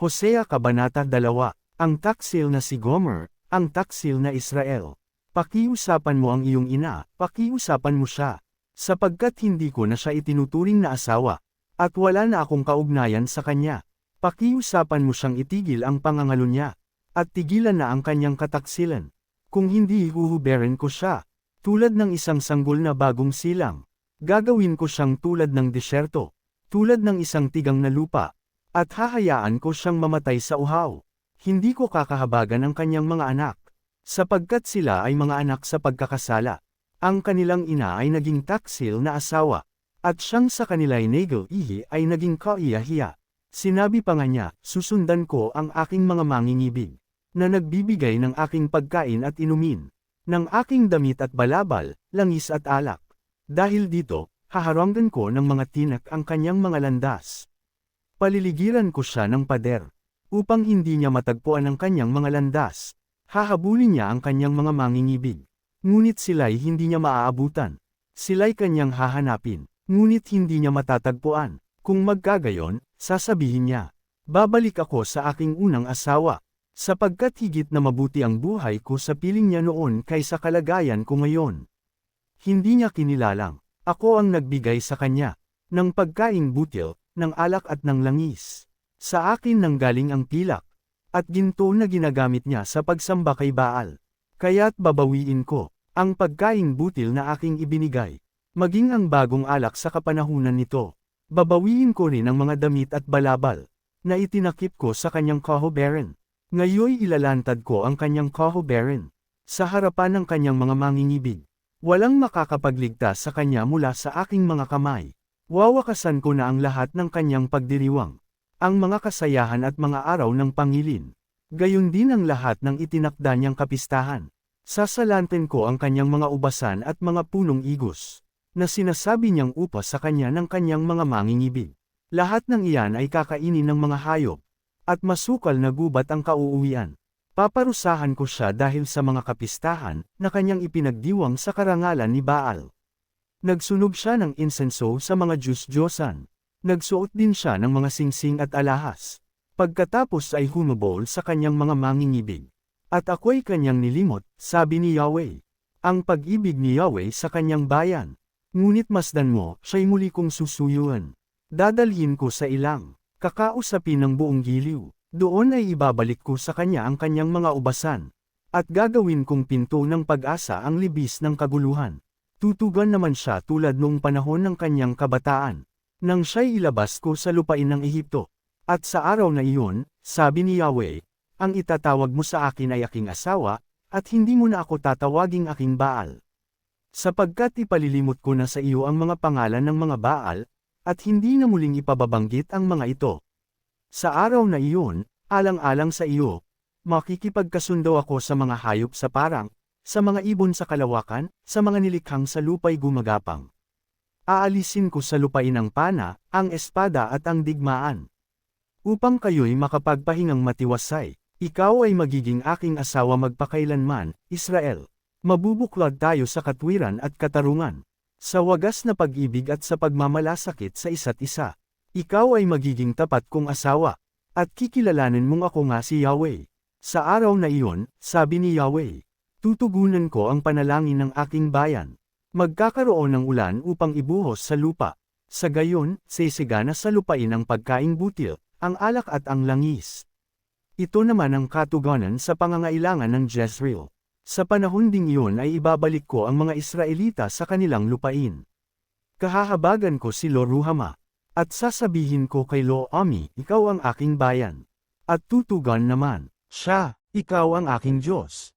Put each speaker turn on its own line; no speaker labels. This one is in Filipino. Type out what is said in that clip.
Hosea Kabanata 2, ang taksil na si Gomer, ang taksil na Israel. Pakiusapan mo ang iyong ina, pakiusapan mo siya, sapagkat hindi ko na siya itinuturing na asawa, at wala na akong kaugnayan sa kanya. Pakiusapan mo siyang itigil ang pangangalo niya, at tigilan na ang kanyang kataksilan. Kung hindi huhuberin ko siya, tulad ng isang sanggol na bagong silang, gagawin ko siyang tulad ng disyerto, tulad ng isang tigang na lupa, at hahayaan ko siyang mamatay sa uhaw. Hindi ko kakahabagan ang kanyang mga anak, sapagkat sila ay mga anak sa pagkakasala. Ang kanilang ina ay naging taksil na asawa, at siyang sa kanila'y negel-ihi ay naging kaiyahiya. Sinabi pa nga niya, susundan ko ang aking mga mangingibig, na nagbibigay ng aking pagkain at inumin, ng aking damit at balabal, langis at alak. Dahil dito, haharanggan ko ng mga tinak ang kanyang mga landas. Paliligiran ko siya ng pader, upang hindi niya matagpuan ang kanyang mga landas. Hahabulin niya ang kanyang mga mangingibig, ngunit sila'y hindi niya maaabutan. Sila'y kanyang hahanapin, ngunit hindi niya matatagpuan. Kung magkagayon, sasabihin niya, babalik ako sa aking unang asawa, sapagkat higit na mabuti ang buhay ko sa piling niya noon kaysa kalagayan ko ngayon. Hindi niya kinilalang, ako ang nagbigay sa kanya, ng pagkaing butil, ng alak at ng langis. Sa akin nanggaling ang pilak, at ginto na ginagamit niya sa pagsamba kay Baal. Kaya't babawiin ko, ang pagkaing butil na aking ibinigay, maging ang bagong alak sa kapanahunan nito. Babawiin ko rin ang mga damit at balabal, na itinakip ko sa kanyang kahuberan. Ngayoy ilalantad ko ang kanyang kahuberan, sa harapan ng kanyang mga mangingibig. Walang makakapagligtas sa kanya mula sa aking mga kamay. Wawakasan ko na ang lahat ng kanyang pagdiriwang, ang mga kasayahan at mga araw ng pangilin. Gayon din ang lahat ng itinakda niyang kapistahan. Sasalantin ko ang kanyang mga ubasan at mga punong igos, na sinasabi niyang upa sa kanya ng kanyang mga mangingibig. Lahat ng iyan ay kakainin ng mga hayop, at masukal na gubat ang kauuwian. Paparusahan ko siya dahil sa mga kapistahan na kanyang ipinagdiwang sa karangalan ni Baal. Nagsunog siya ng insenso sa mga Diyos-Diyosan. Nagsuot din siya ng mga singsing at alahas. Pagkatapos ay humabol sa kanyang mga mangingibig. At ako'y kanyang nilimot, sabi ni Yahweh. Ang pag-ibig ni Yahweh sa kanyang bayan. Ngunit masdan mo, siya'y muli kong susuyuan. Dadalhin ko sa ilang, kakausapin ng buong giliw. Doon ay ibabalik ko sa kanya ang kanyang mga ubasan. At gagawin kong pinto ng pag-asa ang libis ng kaguluhan. Tutugan naman siya tulad noong panahon ng kanyang kabataan, nang siya'y ilabas ko sa lupain ng Ehipto. At sa araw na iyon, sabi ni Yahweh, ang itatawag mo sa akin ay aking asawa, at hindi mo na ako tatawaging aking Baal. Sapagkat ipalilimot ko na sa iyo ang mga pangalan ng mga Baal, at hindi na muling ipababanggit ang mga ito. Sa araw na iyon, alang-alang sa iyo, makikipagkasundo ako sa mga hayop sa parang, sa mga ibon sa kalawakan, sa mga nilikhang sa lupa'y gumagapang. Aalisin ko sa lupain ang pana, ang espada at ang digmaan. Upang kayo'y makapagpahingang matiwasay, ikaw ay magiging aking asawa magpakailanman, Israel. Mabubuklod tayo sa katwiran at katarungan, sa wagas na pag-ibig at sa pagmamalasakit sa isa't isa. Ikaw ay magiging tapat kong asawa, at kikilalanin mong ako nga si Yahweh. Sa araw na iyon, sabi ni Yahweh, tutugunan ko ang panalangin ng aking bayan. Magkakaroon ng ulan upang ibuhos sa lupa. Sa gayon, sisigana sa lupain ang pagkaing butil, ang alak at ang langis. Ito naman ang katugunan sa pangangailangan ng Jezreel. Sa panahon ding iyon ay ibabalik ko ang mga Israelita sa kanilang lupain. Kahahabagan ko si Lo-Ruhama, at sasabihin ko kay Lo-Ami, ikaw ang aking bayan. At tutugan naman, siya, ikaw ang aking Diyos.